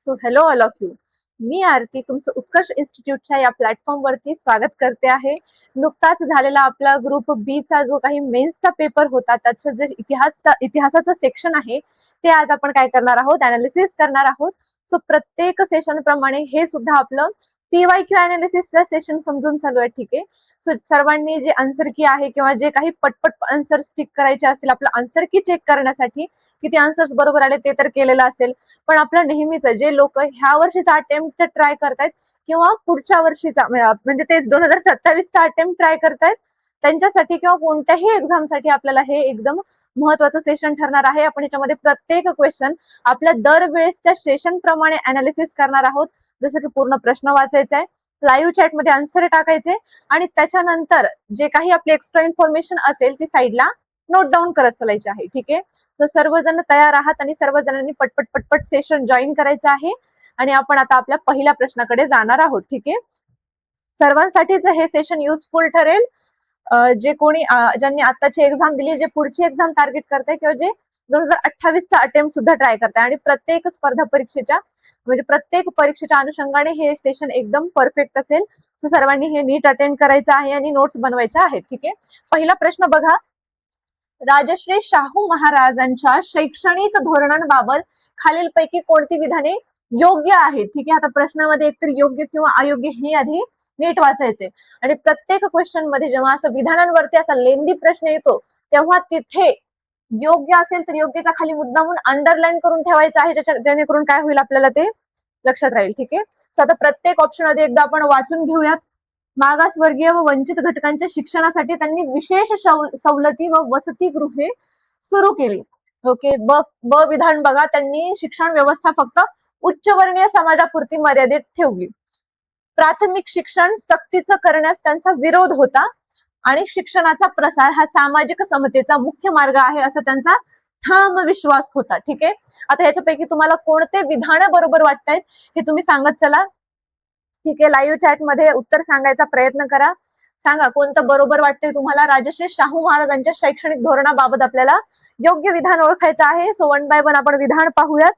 So hello all of you. मी आरती तुमचं उत्कर्ष इन्स्टिट्यूटच्या या प्लॅटफॉर्मवरती स्वागत करते आहे. नुकताच झालेला आपला ग्रुप बी चा जो काही मेन्सचा पेपर होता, त्याचं जे इतिहासाचं सेक्शन आहे ते आज आपण काय करणार आहोत, अनालिसिस करणार आहोत. सो प्रत्येक सेशन प्रमाणे हे सुद्धा आपलं PYQ अनालिसिसचं सेशन समजून चालू आहे. ठीक आहे. सो सर्वांनी जे आन्सर की आहे किंवा जे काही पटपट आन्सर स्टिक करायचे असतील, आपलं आन्सर की चेक करण्यासाठी किती आन्सर्स बरोबर आले ते तर केलेलं असेल. पण आपलं नेहमीच जे लोक ह्या वर्षीचा अटेम्प्ट ट्राय करतायत किंवा पुढच्या वर्षीचा म्हणजे तेच 2027चा अटेम्प्ट ट्राय करतायत, त्यांच्यासाठी किंवा कोणत्याही एक्झामसाठी आपल्याला हे एकदम महत्वाचं सेशन ठरणार आहे. आपण याच्यामध्ये प्रत्येक क्वेश्चन आपल्या दरवेळेसच्या सेशन प्रमाणे अनालिसिस करणार आहोत. जसं की पूर्ण प्रश्न वाचायचा आहे, लाईव्ह चॅट मध्ये आन्सर टाकायचे आणि त्याच्यानंतर जे काही आपली एक्स्ट्रा इन्फॉर्मेशन असेल ती साईडला नोट डाऊन करत चालायची आहे. ठीक आहे. तर सर्वजण तयार आहात आणि सर्वजणांनी पटपट पटपट सेशन जॉईन करायचं आहे आणि आपण आता आपल्या पहिल्या प्रश्नाकडे जाणार आहोत. ठीक आहे. सर्वांसाठीच हे सेशन युजफुल ठरेल. जे कोणी ज्यांनी आताची एक्झाम दिली, जे पुढची एक्झाम टार्गेट करताय किंवा जे 2028चा अटेम्प्ट सुद्धा ट्राय करताय आणि प्रत्येक स्पर्धा परीक्षेच्या म्हणजे प्रत्येक परीक्षेच्या अनुषंगाने हे सेशन एकदम परफेक्ट असेल. सो सर्वांनी हे नीट अटेंड करायचं आहे आणि नोट्स बनवायच्या आहेत. ठीक आहे. पहिला प्रश्न बघा, राजश्री शाहू महाराजांच्या शैक्षणिक धोरणांबाबत खालीलपैकी कोणती विधाने योग्य आहेत. ठीक आहे. आता प्रश्नामध्ये एकतर योग्य किंवा अयोग्य हे आधी नीट वाचायचे आणि प्रत्येक क्वेश्चन मध्ये जेव्हा असं विधानांवरती असा लेंदी प्रश्न येतो तेव्हा तिथे योग्य असेल तर योग्यच्या खाली मुद्दामून अंडरलाईन करून ठेवायचं आहे, जेणेकरून काय होईल आपल्याला ते लक्षात राहील. ठीक आहे. सो आता प्रत्येक ऑप्शन आधी एकदा आपण वाचून घेऊयात. मागासवर्गीय व वंचित घटकांच्या शिक्षणासाठी त्यांनी विशेष सवलती व वसतिगृहे सुरू केली. ओके. ब विधान बघा, त्यांनी शिक्षण व्यवस्था फक्त उच्चवर्णीय समाजापुरती मर्यादित ठेवली. प्राथमिक शिक्षण सक्तीचं करण्यास त्यांचा विरोध होता आणि शिक्षणाचा प्रसार हा सामाजिक समतेचा मुख्य मार्ग आहे असा त्यांचा ठाम विश्वास होता. ठीक आहे. आता याच्यापैकी तुम्हाला कोणते विधान बरोबर वाटतायत हे तुम्ही सांगत चला. ठीक आहे. लाईव्ह चॅट मध्ये उत्तर सांगायचा प्रयत्न करा. सांगा कोणतं बरोबर वाटतंय तुम्हाला. राजश्री शाहू महाराजांच्या शैक्षणिक धोरणाबाबत आपल्याला योग्य विधान ओळखायचं आहे. सो वन बाय वन आपण विधान पाहूयात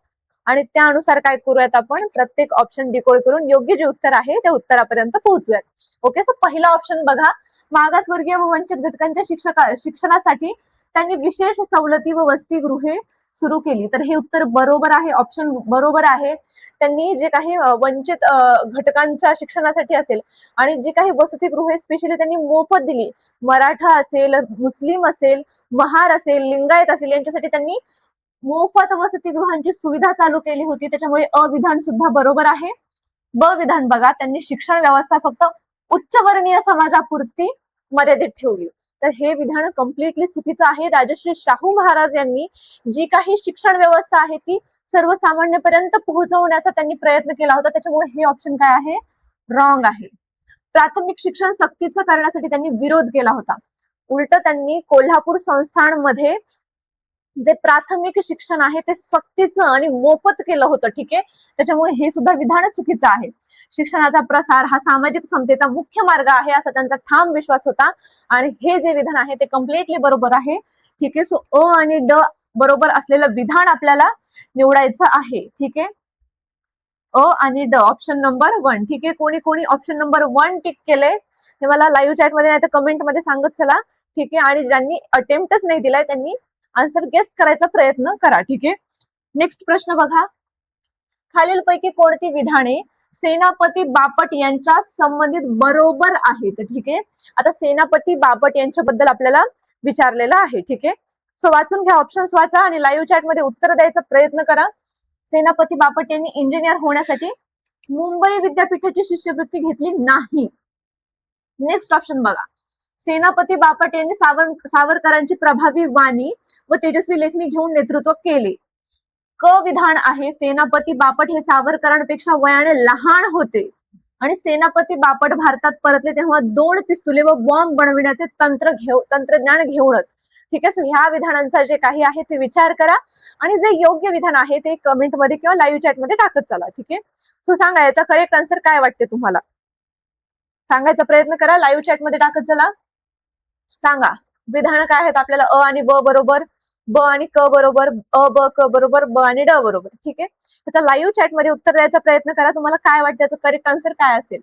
आणि त्यानुसार काय करूयात, आपण प्रत्येक ऑप्शन डिकोड करून योग्य जे उत्तर आहे त्या उत्तरापर्यंत पोहोचूयात. ओके. सो पहिला ऑप्शन बघा, मागासवर्गीय व वंचित घटकांच्या शिक्षणासाठी त्यांनी विशेष सवलती व वसतिगृहे सुरू केली. तर हे उत्तर बरोबर आहे, ऑप्शन बरोबर आहे. त्यांनी जे काही वंचित घटकांच्या शिक्षणासाठी असेल आणि जी काही वसतिगृहे स्पेशली त्यांनी मोफत दिली, मराठा असेल, मुस्लिम असेल, महार असेल, लिंगायत असेल, यांच्यासाठी त्यांनी मोफत वसतिगृहांची सुविधा चालू केली होती. त्याच्यामुळे अविधान सुद्धा बरोबर आहे. ब विधान बघा, त्यांनी शिक्षण व्यवस्था फक्त उच्चवर्णीय समाजापुरती मर्यादित ठेवली. तर हे विधान कम्प्लिटली चुकीचं आहे. राजश्री शाहू महाराज यांनी जी काही शिक्षण व्यवस्था आहे ती सर्वसामान्यपर्यंत पोहोचवण्याचा त्यांनी प्रयत्न केला होता. त्याच्यामुळे हे ऑप्शन काय आहे, रॉंग आहे. प्राथमिक शिक्षण सक्तीचं करण्यासाठी त्यांनी विरोध केला होता. उलट त्यांनी कोल्हापूर संस्थानमध्ये जे प्राथमिक शिक्षण आहे ते सक्तीचं आणि मोफत केलं होतं. ठीक आहे. त्याच्यामुळे हे सुद्धा विधान चुकीचं आहे. शिक्षणाचा प्रसार हा सामाजिक समतेचा मुख्य मार्ग आहे असा त्यांचा ठाम विश्वास होता आणि हे जे विधान आहे ते कम्प्लिटली बरोबर आहे. ठीक आहे. सो अ आणि ड बरोबर असलेलं विधान आपल्याला निवडायचं आहे. ठीक आहे. अ आणि ड ऑप्शन नंबर 1. ठीक आहे. कोणी कोणी ऑप्शन नंबर 1 टिक केले हे मला लाईव्ह चॅट मध्ये नाही तर कमेंट मध्ये सांगत चला. ठीक आहे. आणि ज्यांनी अटेम्प्टच नाही दिलाय त्यांनी आन्सर गेस करायचा प्रयत्न करा. ठीक आहे. नेक्स्ट प्रश्न बघा, खालीलपैकी कोणती विधाने सेनापती बापट यांच्या संबंधित बरोबर आहेत. ठीक आहे. आता सेनापती बापट यांच्याबद्दल आपल्याला विचारलेलं आहे. ठीक आहे. सो वाचून घ्या, ऑप्शन्स वाचा आणि लाईव्ह चॅट मध्ये उत्तर द्यायचा प्रयत्न करा. सेनापती बापट यांनी इंजिनियर होण्यासाठी मुंबई विद्यापीठाची शिष्यवृत्ती घेतली नाही. नेक्स्ट ऑप्शन बघा, सेनापती बापट यांनी सावरकरांची प्रभावी वाणी व तेजस्वी लेखणी घेऊन नेतृत्व केले. क विधान आहे, सेनापती बापट हे सावरकरांपेक्षा वयाने लहान होते आणि सेनापती बापट भारतात परतले तेव्हा 2 पिस्तुले व बॉम्ब बनविण्याचे तंत्रज्ञान घेऊनच. ठीक आहे. सो ह्या विधानांचा जे काही आहे ते विचार करा आणि जे योग्य विधान आहे ते कमेंट मध्ये किंवा लाईव्ह चॅट मध्ये टाकत चला. ठीक आहे. सो सांगा याचा करेक्ट आन्सर काय वाटते तुम्हाला, सांगायचा प्रयत्न करा, लाईव्ह चॅट मध्ये टाकत चला. सांगा विधान काय आहेत आपल्याला. अ आणि ब बरोबर, ब आणि क बरोबर, अ ब क बरोबर, ब आणि ड बरोबर. ठीक आहे, त्याचा लाईव्ह चॅट मध्ये उत्तर द्यायचा प्रयत्न करा. तुम्हाला काय वाटतं त्याचं करेक्ट आन्सर काय असेल?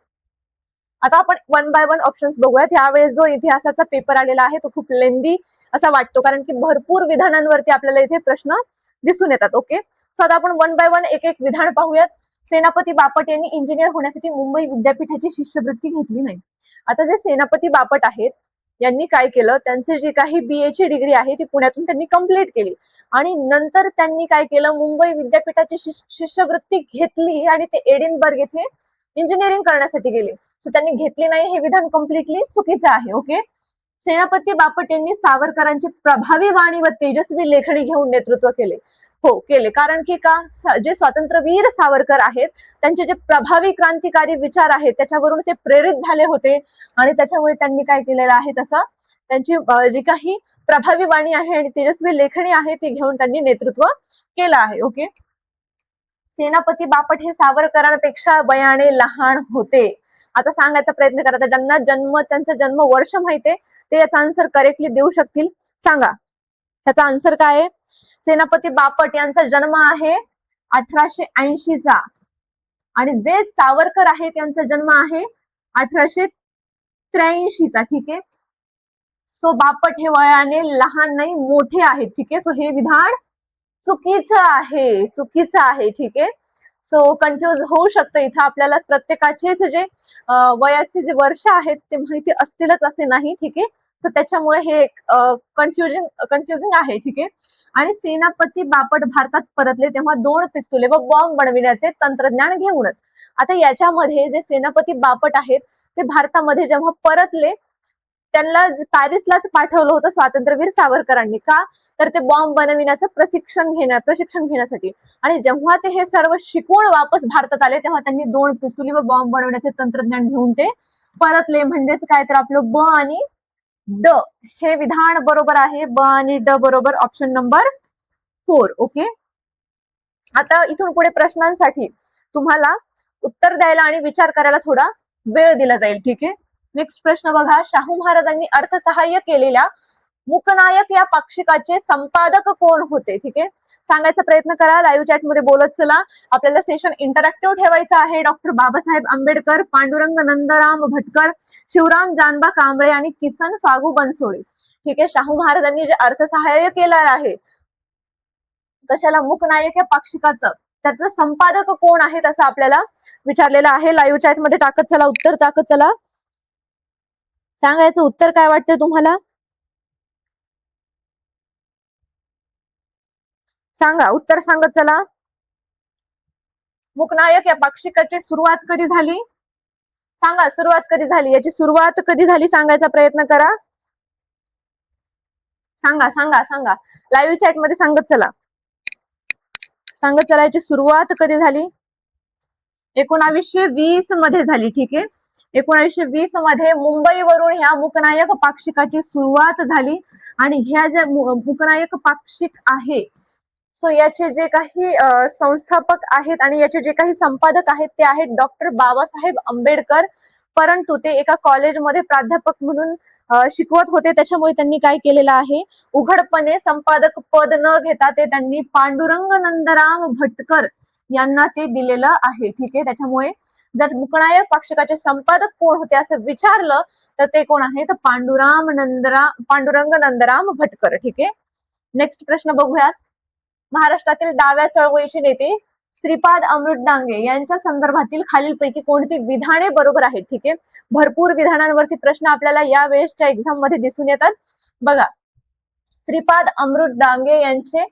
आता आपण वन बाय वन ऑप्शन्स बघूयात. यावेळेस जो इतिहासाचा पेपर आलेला आहे तो खूप लेंदी असा वाटतो, कारण की भरपूर विधानांवरती आपल्याला इथे प्रश्न दिसून येतात. ओके, सो आता आपण वन बाय वन एक एक विधान पाहूयात. सेनापती बापट यांनी इंजिनियर होण्यासाठी मुंबई विद्यापीठाची शिष्यवृत्ती घेतली नाही. आता जे सेनापती बापट आहेत यांनी काय केलं, त्यांची जी काही BA ची डिग्री आहे ती पुण्यातून त्यांनी कंप्लीट केली आणि नंतर त्यांनी काय केलं, मुंबई विद्यापीठाची शिष्यवृत्ती घेतली आणि ते एडिनबर्ग येथे इंजिनिअरिंग करण्यासाठी गेले. सो त्यांनी घेतली नाही, हे विधान कम्प्लिटली चुकीचं आहे. ओके, सेनापती बापट यांनी सावरकरांची प्रभावी वाणी व तेजस्वी लेखणी घेऊन नेतृत्व केले. हो केले, कारण की का, जे स्वातंत्र्यवीर सावरकर आहेत त्यांचे जे प्रभावी क्रांतिकारी विचार आहेत त्याच्यावरून ते प्रेरित झाले होते आणि त्याच्यामुळे त्यांनी काय केलेलं आहे, तसं त्यांची जी काही प्रभावी वाणी आहे आणि तेजस्वी लेखणी आहे ती घेऊन त्यांनी नेतृत्व केलं आहे. ओके, सेनापती बापट हे सावरकरांपेक्षा वयाने लहान होते. आता सांगायचा प्रयत्न करा, ज्यांना त्यांचा जन्म वर्ष माहितीये ते याचा आन्सर करेक्टली देऊ शकतील. सांगा ह्याचा आन्सर काय आहे? सेनापती बापट यांचा जन्म आहे 1880 चा आणि जे सावरकर आहे त्यांचा जन्म आहे 1883 चा. ठीक आहे, सो बापट हे वयाने लहान नाही मोठे आहेत. ठीक आहे, सो हे विधान चुकीचं आहे, चुकीचं आहे. ठीक आहे, सो कन्फ्युज होऊ शकतं इथं आपल्याला. प्रत्येकाचेच जे वयाचे जे वर्ष आहेत ते माहिती असतीलच असे नाही. ठीक आहे, सो त्याच्यामुळे हे कन्फ्युजिंग आहे. ठीक आहे, आणि सेनापती बापट भारतात परतले तेव्हा 2 पिस्तुले व बॉम्ब बनविण्याचे तंत्रज्ञान घेऊनच. आता याच्यामध्ये जे सेनापती बापट आहेत ते भारतामध्ये जेव्हा परतले त्यांना पॅरिसलाच पाठवलं होतं स्वातंत्र्यवीर सावरकरांनी. का, तर ते बॉम्ब बनविण्याचं प्रशिक्षण घेण्यासाठी. आणि जेव्हा ते हे सर्व शिकून वापस भारतात आले तेव्हा त्यांनी 2 पिस्तुली व बॉम्ब बनवण्याचे तंत्रज्ञान घेऊन ते परतले. म्हणजेच काय, तर आपलं ब आणि ड हे विधान बरोबर आहे. ब आणि ड बरोबर, ऑप्शन नंबर 4. ओके, आता इथून पुढे प्रश्नांसाठी तुम्हाला उत्तर द्यायला आणि विचार करायला थोडा वेळ दिला जाईल. ठीक आहे, नेक्स्ट प्रश्न बघा. शाहू महाराजांनी अर्थसहाय्य केलेल्या मुकनायक या पाक्षिकाचे संपादक कोण होते? ठीक आहे, सांगायचा प्रयत्न करा, लाईव्ह चॅट मध्ये बोलत चला. आपल्याला सेशन इंटरॅक्टिव्ह ठेवायचं आहे. डॉक्टर बाबासाहेब आंबेडकर, पांडुरंग नंदराम भटकर, शिवराम जानबा कांबळे आणि किसन फागू बनसोडे. ठीक आहे, शाहू महाराजांनी जे अर्थसहाय्य केलं आहे कशाला, मुकनायक या पाक्षिकाचं, त्याचं संपादक कोण आहेत असं आपल्याला विचारलेलं आहे. लाईव्ह चॅट मध्ये टाकत चला, उत्तर टाकत चला. सांगायचं उत्तर काय वाटतं तुम्हाला? सांगा, उत्तर सांगत चला. मुकनायक या पाक्षिकाची सुरुवात कधी झाली? सांगा, सुरुवात कधी झाली, याची सुरुवात कधी झाली सांगायचा प्रयत्न करा. सांगा सांगा सांगा, लाईव्ह चॅट मध्ये सांगत चला. सांगत चला, याची सुरुवात कधी झाली? 1920 मध्ये झाली. ठीक आहे, 1920 मध्ये मुंबईवरून ह्या मुकनायक पाक्षिकाची सुरुवात झाली आणि ह्या ज्या मुकनायक पाक्षिक आहे सो याचे जे काही संस्थापक आहेत आणि याचे जे काही संपादक आहेत ते आहेत डॉक्टर बाबासाहेब आंबेडकर. परंतु ते एका कॉलेजमध्ये प्राध्यापक म्हणून शिकवत होते, त्याच्यामुळे त्यांनी काय केलेलं आहे, उघडपणे संपादक पद न घेता ते त्यांनी पांडुरंग नंदराम भटकर यांना ते दिलेलं आहे. ठीक आहे, त्याच्यामुळे जर मुकनायक पाक्षिकाचे संपादक कोण होते असं विचारलं तर ते कोण आहे, तर पांडुरंग नंदराम भटकर. ठीक आहे, नेक्स्ट प्रश्न बघूयात. महाराष्ट्रातील डाव्या चळवळीचे नेते श्रीपाद अमृत डांगे यांच्या संदर्भातील खालीलपैकी कोणती विधाने बरोबर आहेत? ठीक आहे, भरपूर विधानांवरती प्रश्न आपल्याला या वेळेसच्या एक्झाम मध्ये दिसून येतात. बघा, श्रीपाद अमृत डांगे यांचे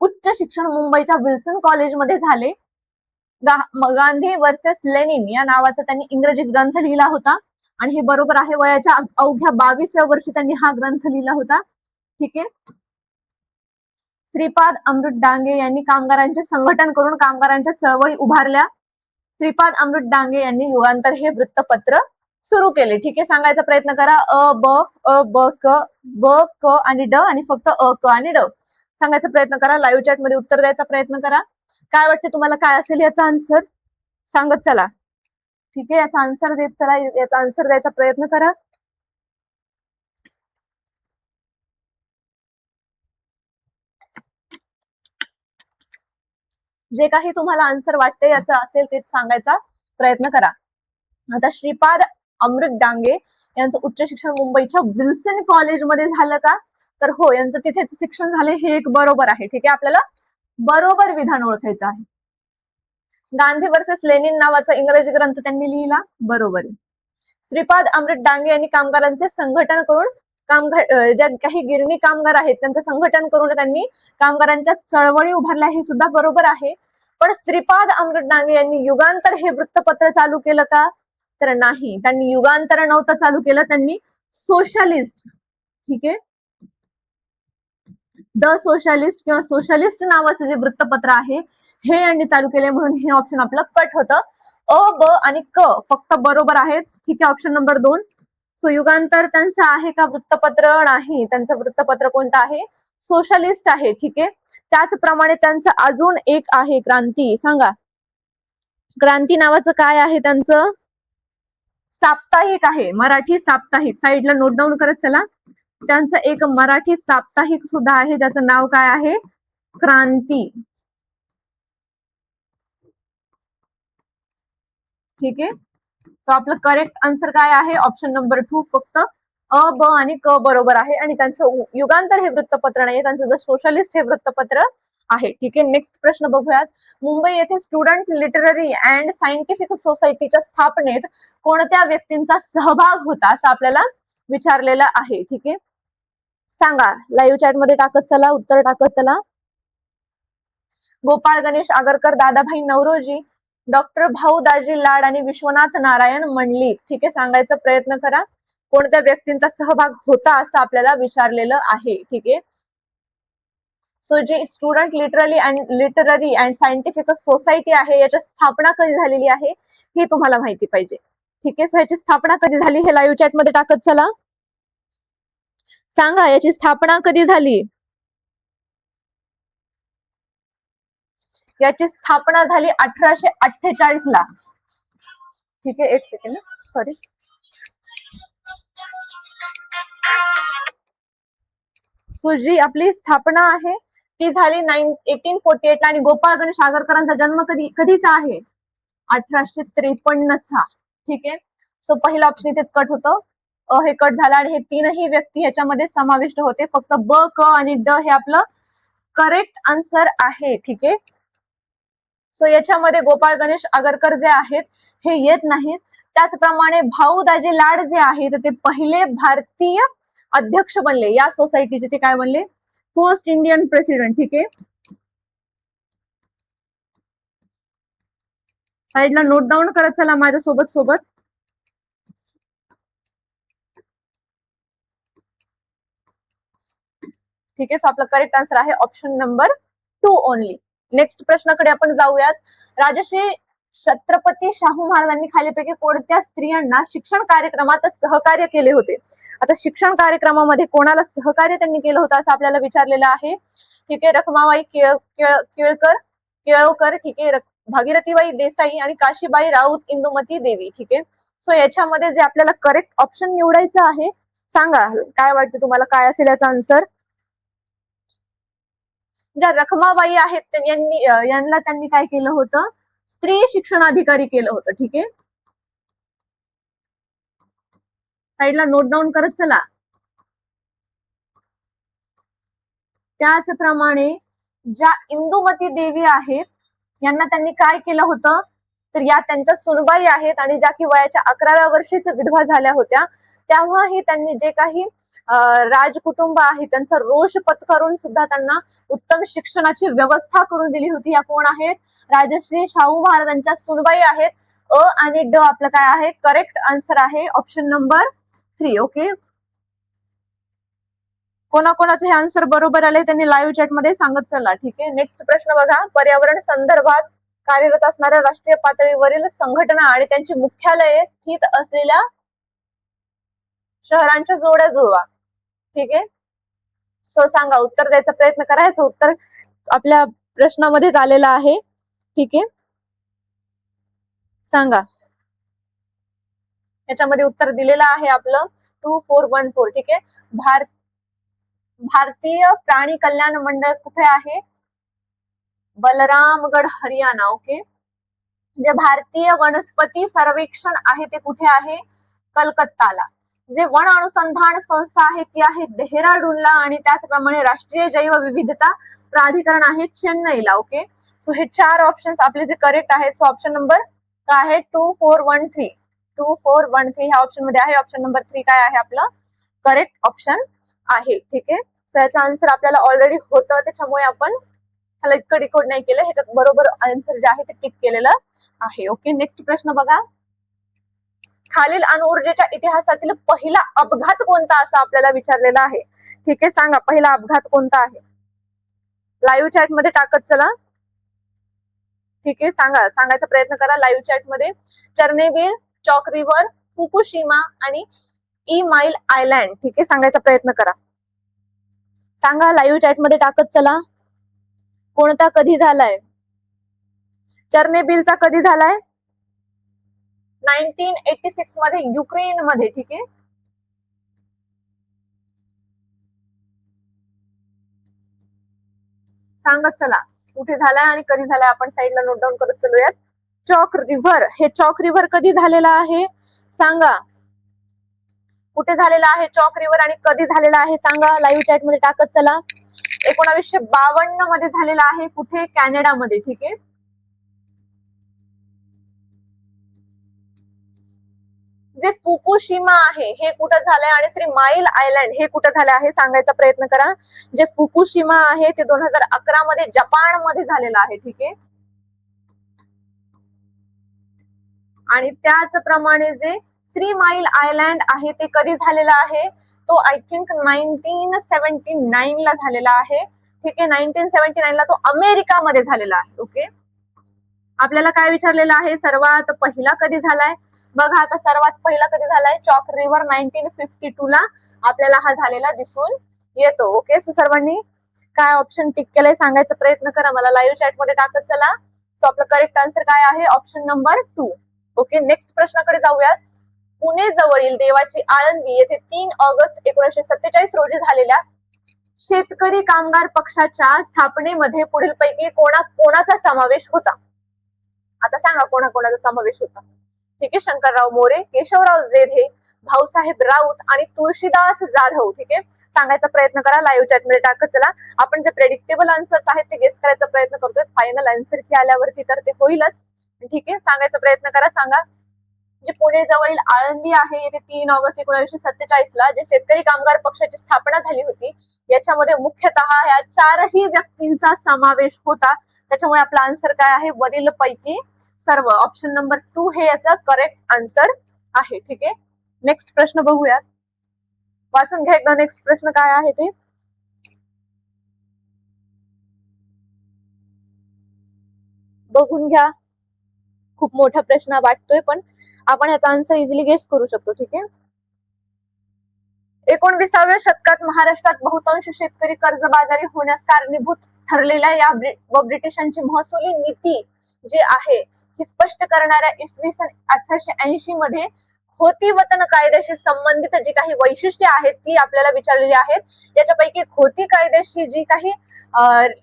उच्च शिक्षण मुंबईच्या विल्सन कॉलेजमध्ये झाले. गांधी वर्सेस लेनिन या नावाचा त्यांनी इंग्रजी ग्रंथ लिहिला होता आणि हे बरोबर आहे. वयाच्या अवघ्या 22व्या वर्षी त्यांनी हा ग्रंथ लिहिला होता. ठीक आहे, श्रीपाद अमृत डांगे यांनी कामगारांचे संघटन करून कामगारांच्या चळवळी उभारल्या. श्रीपाद अमृत डांगे यांनी युगांतर हे वृत्तपत्र सुरू केले. ठीक आहे, सांगायचा प्रयत्न करा. ब क आणि ड आणि फक्त अ क आणि ड सांगायचा प्रयत्न करा. लाईव्ह चॅट मध्ये उत्तर द्यायचा प्रयत्न करा. काय वाटते तुम्हाला काय असेल याचा आन्सर? सांगत चला. ठीक आहे, याचा आन्सर देत चला, याचा आन्सर द्यायचा प्रयत्न करा. जे काही तुम्हाला आन्सर वाटते याचं असेल ते सांगायचा प्रयत्न करा. आता श्रीपाद अमृत डांगे यांचं उच्च शिक्षण मुंबईच्या विल्सन कॉलेजमध्ये झालं का? तर हो, यांचं तिथेच शिक्षण झाले, हे एक बरोबर आहे. ठीक आहे, आपल्याला बरोबर विधान ओळखायचं आहे. गांधी वर्सेस लेनिन नावाचा इंग्रजी ग्रंथ त्यांनी लिहिला, बरोबर आहे. श्रीपाद अमृत डांगे यांनी कामगारांचे संघटन करून ज्या काही गिरणी कामगार आहेत त्यांचं संघटन करून त्यांनी कामगारांच्या चळवळी उभारल्या, हे सुद्धा बरोबर आहे. पण श्रीपाद अमृत डांगे यांनी युगांतर हे वृत्तपत्र चालू केलं का? तर नाही, त्यांनी युगांतर नव्हतं चालू केलं, त्यांनी सोशलिस्ट, ठीक आहे, द सोशलिस्ट किंवा सोशलिस्ट नावाचं जे वृत्तपत्र आहे हे यांनी चालू केले, म्हणून हे ऑप्शन आपलं कट होतं. अ, ब आणि क फक्त बरोबर आहेत. ठीक आहे, ऑप्शन नंबर 2. सो युगांतर त्यांचं आहे का वृत्तपत्र? नाही, त्यांचं वृत्तपत्र कोणतं आहे? सोशलिस्ट आहे. ठीक आहे, त्याचप्रमाणे त्यांचं अजून एक आहे क्रांती. सांगा, क्रांती नावाचं काय आहे त्यांचं? साप्ताहिक आहे, मराठी साप्ताहिक. साईडला नोट डाऊन करत चला. त्यांचं एक मराठी साप्ताहिक सुद्धा आहे ज्याचं नाव काय आहे? क्रांती. ठीक आहे, तो आपलं करेक्ट आन्सर काय आहे? Option number 2. फक्त अ, ब आणि क बरोबर आहे. आणि त्यांचं युगांतर हे वृत्तपत्र नाहीये, त्यांचं द सोशलिस्ट हे वृत्तपत्र आहे. ठीक आहे, नेक्स्ट प्रश्न बघूयात. मुंबई येथे स्टुडंट लिटररी अँड सायंटिफिक सोसायटीच्या स्थापनेत कोणत्या व्यक्तींचा सहभाग होता असं आपल्याला विचारलेलं आहे. ठीक आहे, सांगा, लाईव्ह चॅट मध्ये टाकत चला, उत्तर टाकत चला. गोपाळ गणेश आगरकर, दादाभाई नौरोजी, डॉक्टर भाऊ दाजी लाड आणि विश्वनाथ नारायण मंडलिक. ठीक आहे, सांगायचा प्रयत्न करा कोणत्या व्यक्तींचा सहभाग होता असं आपल्याला विचारलेलं आहे. ठीक आहे, so the student literary and scientific society आहे याची स्थापना कधी झालेली आहे ही तुम्हाला माहिती पाहिजे. ठीक आहे, सो याची स्थापना कधी झाली हे लाईव्ह चॅट मध्ये टाकत चला. सांगा, याची स्थापना कधी झाली? याची स्थापना झाली 1848 ला. ठीक आहे, एक सेकंड, सॉरी. सो जी आपली स्थापना आहे ती झाली 1848 ला. आणि गोपाळ गणेश आगरकरांचा जन्म कधीचा आहे? 1853 चा. ठीक आहे, सो पहिला ऑप्शन इथेच कट होतं, हे कट झालं. आणि हे तीनही व्यक्ती ह्याच्यामध्ये समाविष्ट होते. फक्त ब, क आणि ड हे आपलं करेक्ट आन्सर आहे. ठीक आहे, सो याच्यामध्ये गोपाळ गणेश आगरकर जे आहेत हे येत नाहीत. त्याचप्रमाणे भाऊ दाजी लाड जे आहेत ते पहिले भारतीय अध्यक्ष बनले या सोसायटीचे. ते काय बनले? First Indian president. ठीक आहे, साईडला नोट डाऊन करत चला माझ्या सोबत. ठीक आहे, सो आपला करेक्ट आन्सर आहे ऑप्शन नंबर 2 ओनली. नेक्स्ट प्रश्नाकडे आपण जाऊयात. राजश्री छत्रपती शाहू महाराजांनी खालीपैकी कोणत्या स्त्रियांना शिक्षण कार्यक्रमात सहकार्य केले होते? आता शिक्षण कार्यक्रमामध्ये कोणाला सहकार्य त्यांनी केलं होतं असं आपल्याला विचारलेलं आहे. ठीक आहे, रखमाबाई केळकर, ठीक आहे, भागीरथीबाई देसाई आणि काशीबाई राऊत, इंदुमती देवी. ठीक आहे, सो याच्यामध्ये जे आपल्याला करेक्ट ऑप्शन निवडायचं आहे, सांगा काय वाटतं तुम्हाला, काय असेल याचा आन्सर? ज्या रखमाबाई आहेत यांना त्यांनी काय केलं होतं? स्त्री शिक्षण अधिकारी केलं होतं. ठीक आहे, साईडला नोट डाऊन करत चला. त्याचप्रमाणे ज्या इंदुमती देवी आहेत यांना त्यांनी काय केलं होतं? तर या त्यांच्या सुनबाई आहेत आणि ज्या की वयाच्या 11व्या वर्षीच विधवा झाल्या होत्या. तेव्हाही त्यांनी जे काही राजकुटुंब आहे त्यांचा रोष पत्करून सुद्धा त्यांना उत्तम शिक्षणाची व्यवस्था करून दिली होती. या कोण आहेत? राजश्री शाहू महाराजांच्या सुनबाई आहेत. अ आणि ड आपलं काय आहे? करेक्ट आन्सर आहे ऑप्शन नंबर 3. ओके, कोणाकोणाचे हे आन्सर बरोबर आले त्यांनी लाईव्ह चॅट मध्ये सांगत चला. ठीक आहे, नेक्स्ट प्रश्न बघा. पर्यावरण संदर्भात कार्यरत असणाऱ्या राष्ट्रीय पातळीवरील संघटना आणि त्यांची मुख्यालये स्थित असलेल्या शहरांच्या जोड्या जुळवा. ठीक आहे, सो सांगा, उत्तर द्यायचा प्रयत्न करायचं. उत्तर आपल्या प्रश्नामध्येच आलेलं आहे. ठीक आहे, सांगा, याच्यामध्ये उत्तर दिलेलं आहे आपलं 2414. ठीक आहे, भारतीय प्राणी कल्याण मंडळ कुठे आहे? बलरामगड हरियाणा. ओके. जे भारतीय वनस्पती सर्वेक्षण आहे ते कुठे आहे? कलकत्ताला. जे वन अनुसंधान संस्था आहे ती आहे डेहराडूनला आणि त्याचप्रमाणे राष्ट्रीय जैवविविधता प्राधिकरण आहे चेन्नईला. ओके. सो हे 4 ऑप्शन्स आपले जे करेक्ट आहेत. सो ऑप्शन नंबर काय आहे? 2413. 2413 ह्या ऑप्शन मध्ये आहे. ऑप्शन नंबर 3 काय आहे आपलं? करेक्ट ऑप्शन आहे. ठीक आहे. सो याचा आन्सर आपल्याला ऑलरेडी होतं, त्याच्यामुळे आपण ह्याला इतकं डिकोड नाही केलं. ह्याच्यात बरोबर आन्सर जे आहे ते टिक केलेलं आहे. ओके. नेक्स्ट प्रश्न बघा. खालील अणुऊर्जेच्या इतिहासातील पहिला अपघात कोणता असा आपल्याला विचारलेला आहे. ठीक आहे. सांगा पहिला अपघात कोणता आहे? लाईव्ह चॅट मध्ये टाकत चला. ठीक आहे. सांगायचा प्रयत्न करा लाईव्ह चॅट मध्ये. चर्नेबिल, चॉक रिव्हर, फुकुशिमा आणि इमाइल आयलँड. ठीक आहे. सांगायचा प्रयत्न करा. सांगा लाईव्ह चॅट मध्ये टाकत चला. कोणता कधी झालाय? चर्नेबिलचा कधी झालाय? 1986 मध्ये युक्रेन मध्ये. ठीक आहे. सांगत चला कुठे झालाय आणि कधी झालाय. आपण साईडला नोट डाऊन करत चलूयात. Chalk river. हे चॉक रिव्हर कधी झालेला आहे? सांगा कुठे झालेला आहे चॉक रिव्हर आणि कधी झालेला आहे? सांगा लाईव्ह चॅट मध्ये टाकत चला. 1952 मध्ये झालेला आहे. कुठे? कॅनडामध्ये. ठीक आहे. जे फुकुशिमा आहे हे कुठं झालंय आणि श्री माईल आयलँड हे कुठं झालं आहे? सांगायचा प्रयत्न करा. जे फुकुशिमा आहे ते 2011 मध्ये जपान मध्ये झालेलं आहे. ठीक आहे. आणि त्याचप्रमाणे जे श्री माईल आयलँड आहे ते कधी झालेला आहे? तो आय थिंक 1979 ला झालेला आहे. ठीक आहे. 1979 ला तो अमेरिकामध्ये झालेला आहे. ओके. आपल्याला काय विचारलेलं आहे? सर्वात पहिला कधी झालाय? बघा आता सर्वात पहिला कधी झालाय? चॉक रिव्हर 1952 ला आपल्याला हा झालेला दिसून येतो. ओके. सो सर्वांनी काय ऑप्शन टिक केलंय सांगायचा प्रयत्न करा. मला लाईव्ह चॅट मध्ये टाकत चला. सो आपलं करेक्ट आन्सर काय आहे? Option number 2. ओके. नेक्स्ट प्रश्नाकडे जाऊयात. पुणे जवळील देवाची आळंदी येथे 3 ऑगस्ट 1947 रोजी झालेल्या शेतकरी कामगार पक्षाच्या स्थापनेमध्ये पुढीलपैकी कोणाचा समावेश होता? आता सांगा कोणाचा समावेश होता? ठीक आहे. शंकरराव मोरे, केशवराव जेधे, भाऊसाहेब राऊत आणि तुळशीदास जाधव. ठीक आहे. सांगायचा प्रयत्न करा. लाईव्ह चॅट मध्ये टाकत चला. आपण जे प्रेडिक्टेबल आन्सर्स आहेत ते गेस करायचा प्रयत्न करतोय. फायनल आन्सर की आल्यावरती तर ते होईलच. ठीक आहे. सांगायचा प्रयत्न करा. सांगा. जे पुणे जवळील आळंदी आहे येथे 3 ऑगस्ट 1947 ला जे शेतकरी कामगार पक्षाची स्थापना झाली होती याच्यामध्ये मुख्यतः या 4ही व्यक्तींचा समावेश होता. त्याच्यामुळे आपला आन्सर काय आहे? वरील पैकी सर्व. ऑप्शन नंबर 2 हे याचा करेक्ट आन्सर आहे. ठीक आहे. नेक्स्ट प्रश्न बघूयात. वाचून घ्या एकदा नेक्स्ट प्रश्न काय आहे ते. बघून घ्या. खूप मोठा प्रश्न वाटतोय पण आपण याचा आन्सर इझिली गेस करू शकतो. ठीक आहे. 19व्या शतकात महाराष्ट्रात बहुतांश शेतकरी कर्जबाजारी होण्यास कारणीभूत ठरलेल्या या ब्रिटिशांची महसुली नीती जी आहे ही स्पष्ट करणाऱ्या इसवी सन 1880 मध्ये खोती वतन कायद्याशी संबंधित जी काही वैशिष्ट्ये आहेत ती आपल्याला विचारलेली आहेत. याच्यापैकी खोती कायद्याशी जी काही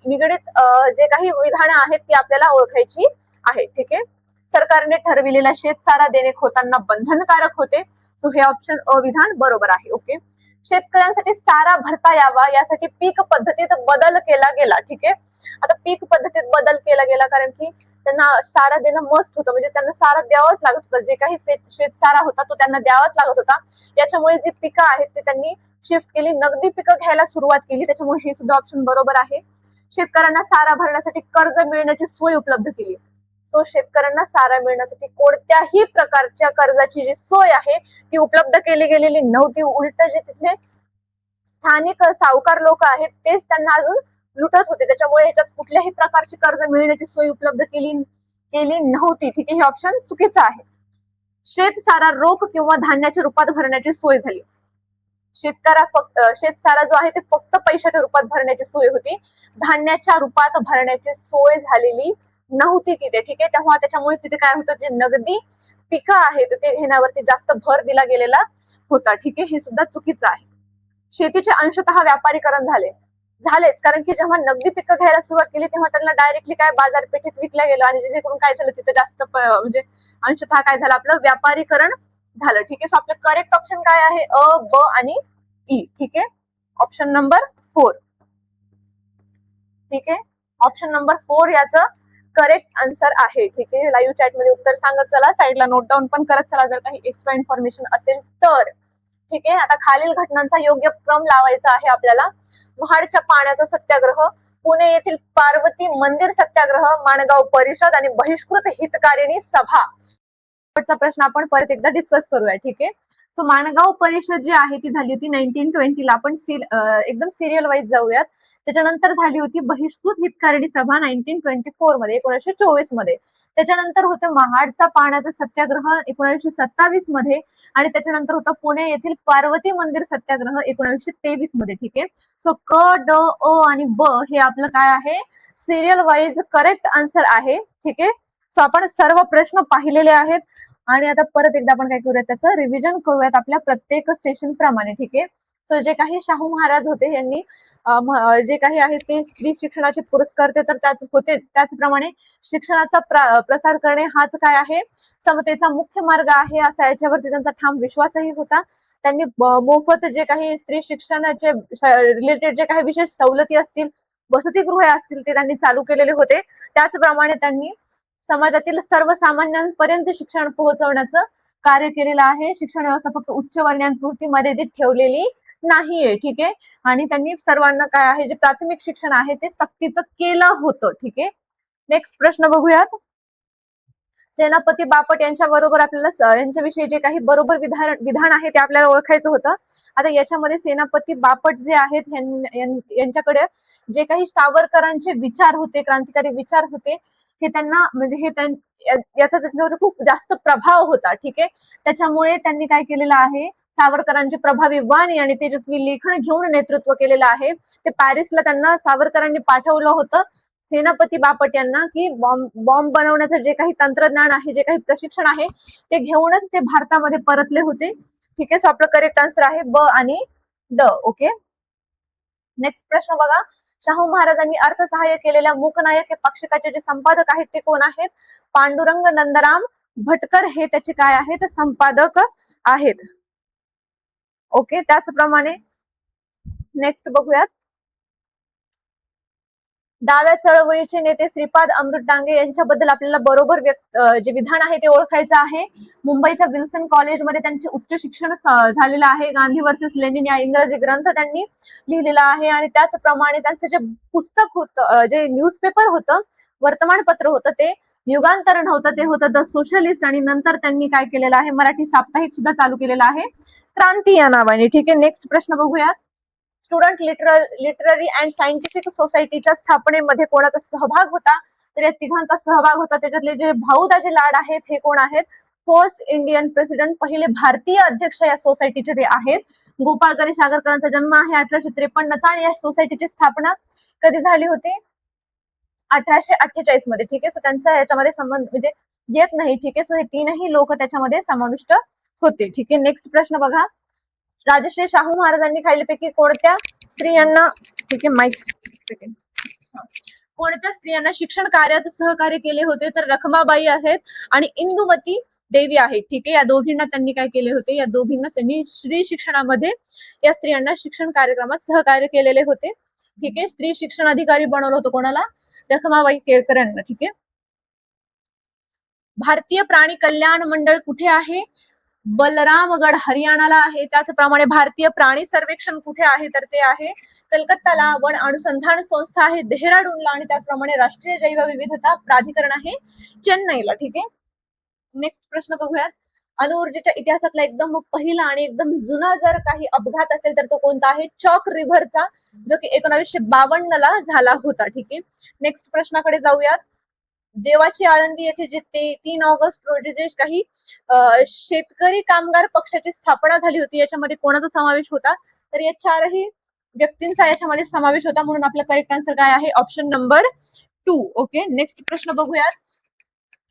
निगडीत जे काही विधानं आहेत ती आपल्याला ओळखायची आहेत. ठीक आहे. सरकारने ठरविलेला शेतसारा देणे खोतांना बंधनकारक होते. सो हे ऑप्शन अ विधान बरोबर आहे. ओके. शेतकऱ्यांसाठी सारा भरता यावा यासाठी पीक पद्धतीत बदल केला गेला. ठीक आहे. आता पीक पद्धतीत बदल केला गेला कारण की त्यांना सारा देणं मस्ट होतं. म्हणजे त्यांना सारा द्यावाच लागत होता. जे काही शेतसारा होता तो त्यांना द्यावाच लागत होता. याच्यामुळे जी पिकं आहेत ते त्यांनी शिफ्ट केली. नगदी पिकं घ्यायला सुरुवात केली. त्याच्यामुळे हे सुद्धा ऑप्शन बरोबर आहे. शेतकऱ्यांना सारा भरण्यासाठी कर्ज मिळण्याची सोय उपलब्ध केली. सो शेतकऱ्यांना सारा मिळण्यासाठी कोणत्याही प्रकारच्या कर्जाची जी सोय आहे ती उपलब्ध केली गेलेली नव्हती. उलट जे तिथले स्थानिक सावकार लोक आहेत तेच त्यांना अजून लुटत होते. त्याच्यामुळे ह्याच्यात कुठल्याही प्रकारची कर्ज मिळण्याची सोय उपलब्ध केली नव्हती. ठीक आहे. हे ऑप्शन चुकीचं आहे. शेतसारा रोख किंवा धान्याच्या रूपात भरण्याची सोय झाली. शेतसारा जो आहे ते फक्त पैशाच्या रूपात भरण्याची सोय होती. धान्याच्या रूपात भरण्याची सोय झालेली नव्हती तिथे. ठीक आहे. तेव्हा त्याच्यामुळे तिथे काय होतं, जे नगदी पिकं आहेत ते घेण्यावरती जास्त भर दिला गेलेला होता. ठीक आहे. हे सुद्धा चुकीचं आहे. शेतीचे अंशतः व्यापारीकरण झाले. झालेच, कारण की जेव्हा नगदी पिकं घ्यायला सुरुवात केली तेव्हा त्यांना डायरेक्टली काय बाजारपेठेत विकल्या गेलं आणि जेणेकरून काय झालं तिथे जास्त म्हणजे अंशतः काय झालं आपलं व्यापारीकरण झालं. ठीक आहे. सो आपलं करेक्ट ऑप्शन काय आहे? अ, ब आणि ई. ठीक आहे. Option number 4. ठीक आहे. ऑप्शन नंबर 4 याचं करेक्ट आन्सर आहे. ठीक आहे. लाईव्ह चॅट मध्ये उत्तर सांगत चला, साईडला नोट डाऊन पण करत चला जर काही एक्स्ट्रा इन्फॉर्मेशन असेल तर. ठीक आहे. आता खालील घटनांचा योग्य क्रम लावायचा आहे आपल्याला. महाडच्या पाण्याचा सत्याग्रह, पुणे येथील पार्वती मंदिर सत्याग्रह, माणगाव परिषद आणि बहिष्कृत हितकारिणी सभा. शेवटचा प्रश्न आपण परत एकदा डिस्कस करूया. ठीक आहे. सो माणगाव परिषद जी आहे ती झाली होती 1920 ला. आपण एकदम सिरियल वाईज जाऊयात. त्याच्यानंतर झाली होती बहिष्कृत हितकारिणी सभा 1924 मध्ये, 1924 मध्ये. त्याच्यानंतर होतं महाडचा पाण्याचा सत्याग्रह 1927 मध्ये आणि त्याच्यानंतर होतं पुणे येथील पार्वती मंदिर सत्याग्रह 1923 मध्ये. ठीक आहे. सो क, ड, अ आणि ब हे आपलं काय आहे? सिरियल वाईज करेक्ट आन्सर आहे. ठीक आहे. सो आपण सर्व प्रश्न पाहिलेले आहेत आणि आता परत एकदा आपण काय करूयात त्याचं रिव्हिजन करूयात आपल्या प्रत्येक सेशन प्रमाणे. ठीक आहे. सो जे काही शाहू महाराज होते यांनी जे काही आहे ते स्त्री शिक्षणाचे पुरस्कर्ते तर त्याच होतेच, त्याचप्रमाणे शिक्षणाचा प्रसार करणे हाच काय आहे? समतेचा मुख्य मार्ग आहे असा याच्यावरती त्यांचा ठाम विश्वासही होता. त्यांनी मोफत जे काही स्त्री शिक्षणाचे रिलेटेड जे काही विशेष सवलती असतील, वसतिगृहे असतील ते त्यांनी चालू केलेले होते. त्याचप्रमाणे त्यांनी समाजातील सर्वसामान्यांपर्यंत शिक्षण पोहोचवण्याचं कार्य केलेलं आहे. शिक्षण व्यवस्था फक्त उच्च वर्णीयांपुरती मर्यादित ठेवलेली नाहीये. ठीक आहे. आणि त्यांनी सर्वांना काय आहे जे प्राथमिक शिक्षण आहे ते सक्तीचं केलं होतं. ठीक आहे. नेक्स्ट प्रश्न बघूयात. सेनापती बापट यांच्या बरोबर आपल्याला यांच्याविषयी जे काही बरोबर विधान आहे ते आपल्याला ओळखायचं होतं. आता याच्यामध्ये सेनापती बापट जे आहेत यांच्याकडे जे काही सावरकरांचे विचार होते, क्रांतिकारी विचार होते, हे त्यांना म्हणजे याचा त्यांच्यावर खूप जास्त प्रभाव होता. ठीक आहे. त्याच्यामुळे त्यांनी काय केलेलं आहे? सावरकरांचे प्रभावी वाणी आणि तेजस्वी लेखन घेऊन नेतृत्व केलेलं आहे. ते पॅरिसला त्यांना सावरकरांनी पाठवलं होतं सेनापती बापट यांना, की बॉम्ब बनवण्याचं जे काही तंत्रज्ञान आहे, जे काही प्रशिक्षण आहे ते घेऊनच ते भारतामध्ये परतले होते. ठीक आहे. सो आपलं करेक्ट आन्सर आहे ब आणि ड. ओके. नेक्स्ट प्रश्न बघा. शाहू महाराजांनी अर्थसहाय्य केलेल्या मूकनायक हे पाक्षिकाचे जे संपादक आहेत ते कोण आहेत? पांडुरंग नंदराम भटकर हे त्याचे काय आहेत? संपादक आहेत. ओके. त्याचप्रमाणे नेक्स्ट बघूयात. डाव्या चळवळीचे नेते श्रीपाद अमृत डांगे यांच्याबद्दल आपल्याला बरोबर जे विधान आहे ते ओळखायचं आहे. मुंबईच्या विल्सन कॉलेजमध्ये त्यांचे उच्च शिक्षण झालेलं आहे. गांधी वर्सेस लेनिन या इंग्रजी ग्रंथ त्यांनी लिहिलेला आहे आणि त्याचप्रमाणे त्यांचं जे पुस्तक होतं, जे न्यूजपेपर होतं, वर्तमानपत्र होतं, ते युगांतर नव्हतं, ते होतं द सोशलिस्ट. आणि नंतर त्यांनी काय केलेलं आहे? मराठी साप्ताहिक सुद्धा चालू केलेलं आहे क्रांती या नावाने. ठीक आहे. नेक्स्ट प्रश्न बघूयात. स्टुडंट लिटररी अँड सायंटिफिक सोसायटीच्या स्थापनेमध्ये कोणाचा सहभाग होता? तर या तिघांचा सहभाग होता. त्याच्यातले जे भाऊदाजी लाड आहेत हे कोण आहेत? फर्स्ट इंडियन प्रेसिडेंट, पहिले भारतीय अध्यक्ष या सोसायटीचे ते आहेत. गोपाळ गणेश आगरकरांचा जन्म आहे 1853 आणि या सोसायटीची स्थापना कधी झाली होती? 1848 मध्ये. ठीक आहे. सो त्यांचा याच्यामध्ये संबंध म्हणजे येत नाही. ठीक आहे. सो हे तीनही लोक त्याच्यामध्ये समाविष्ट होते. ठीक आहे. नेक्स्ट प्रश्न बघा. राजश्री शाहू महाराजांनी खालीलपैकी कोणत्या स्त्रियांना, ठीक आहे माईक सेकंड, कोणत्या स्त्रियांना शिक्षण कार्यात सहकार्य केले होते? तर रखमाबाई आहेत आणि इंदुमती देवी आहेत. ठीक आहे. या दोघींना त्यांनी काय केले होते? या दोघींना त्यांनी स्त्री शिक्षणामध्ये या स्त्रियांना शिक्षण कार्यक्रमात सहकार्य केलेले होते. ठीक आहे. स्त्री शिक्षण अधिकारी बनवलं होतं कोणाला? रखमाबाई केळकर यांना. ठीक आहे. भारतीय प्राणी कल्याण मंडळ कुठे आहे? बलरामगड हरियाणाला आहे. त्याचप्रमाणे भारतीय प्राणी सर्वेक्षण कुठे आहे? तर ते आहे कलकत्ताला. वन अनुसंधान संस्था आहे देहराडूनला आणि त्याचप्रमाणे राष्ट्रीय जैवविविधता प्राधिकरण आहे चेन्नईला. ठीक आहे. नेक्स्ट प्रश्न बघूयात. अणुऊर्जेच्या इतिहासातला एकदम पहिला आणि एकदम जुना जर काही अपघात असेल तर तो कोणता आहे? चॉक रिव्हरचा, जो की 1952 ला झाला होता. ठीक आहे. नेक्स्ट प्रश्नाकडे जाऊयात. देवाची आळंदी येथे जे 3 ऑगस्ट रोजी जे काही शेतकरी कामगार पक्षाची स्थापना झाली होती याच्यामध्ये कोणाचा समावेश होता? तर या चारही व्यक्तींचा याच्यामध्ये समावेश होता. म्हणून आपलं करेक्ट आन्सर काय आहे? Option number 2. ओके. नेक्स्ट प्रश्न बघूयात.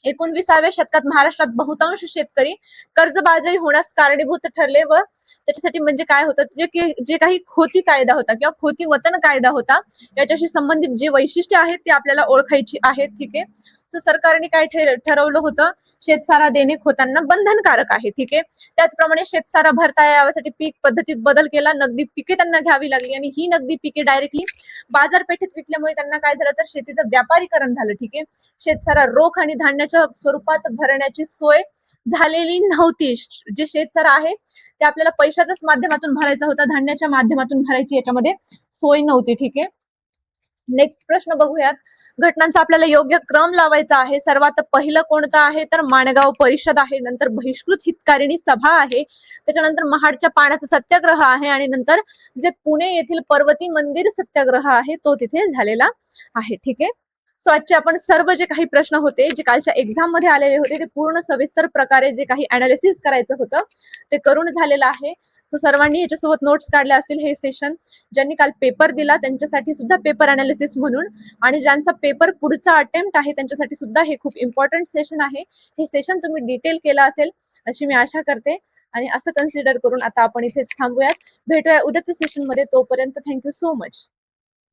19व्या शतकात महाराष्ट्रात बहुतांश शेतकरी कर्जबाजारी होण्यास कारणीभूत ठरले व त्याच्यासाठी म्हणजे काय होतं, जे काही खोती कायदा होता किंवा खोती वतन कायदा होता याच्याशी संबंधित जे वैशिष्ट्य आहेत ते आपल्याला ओळखायची आहेत. ठीक आहे. सो सरकारने काय ठरवलं होतं, शेतसारा देणे खोतांना बंधनकारक आहे. ठीक आहे. त्याचप्रमाणे शेतसारा भरता यासाठी पीक पद्धतीत बदल केला, नगदी पिके त्यांना घ्यावी लागली आणि ही नगदी पिके डायरेक्टली बाजारपेठेत विकल्यामुळे त्यांना काय झालं तर शेतीचं व्यापारीकरण झालं. ठीक आहे. शेतसारा रोख आणि धान्याच्या स्वरूपात भरण्याची सोय झालेली नव्हती. जे शेतसारा आहे ते आपल्याला पैशाच्याच माध्यमातून भरायचा होता, धान्याच्या माध्यमातून भरायची याच्यामध्ये सोय नव्हती. ठीक आहे. नेक्स्ट प्रश्न बघूयात. घटनांचा आपल्याला योग्य क्रम लावायचा आहे. सर्वात पहिलं कोणतं आहे तर माणगाव परिषद आहे, नंतर बहिष्कृत हितकारिणी सभा आहे, त्याच्यानंतर महाडच्या पाण्याचा सत्याग्रह आहे आणि नंतर जे पुणे येथील पर्वती मंदिर सत्याग्रह आहे तो तिथे झालेला आहे. ठीक आहे. सो आजचे आपण सर्व जे काही प्रश्न होते जे कालच्या एक्झाम मध्ये आलेले होते ते पूर्ण सविस्तर प्रकारे जे काही अनालिसिस करायचं होतं ते करून झालेलं आहे. सो सर्वांनी याच्यासोबत नोट्स काढल्या असतील. हे सेशन ज्यांनी काल पेपर दिला त्यांच्यासाठी सुद्धा पेपर अनालिसिस म्हणून आणि ज्यांचा पेपर पुढचा अटेम्प्ट आहे त्यांच्यासाठी सुद्धा हे खूप इम्पॉर्टंट सेशन आहे. हे सेशन तुम्ही डिटेल केलं असेल अशी मी आशा करते आणि असं कन्सिडर करून आता आपण इथेच थांबूयात. भेटूया उद्याच्या सेशन मध्ये. तोपर्यंत थँक्यू सो मच.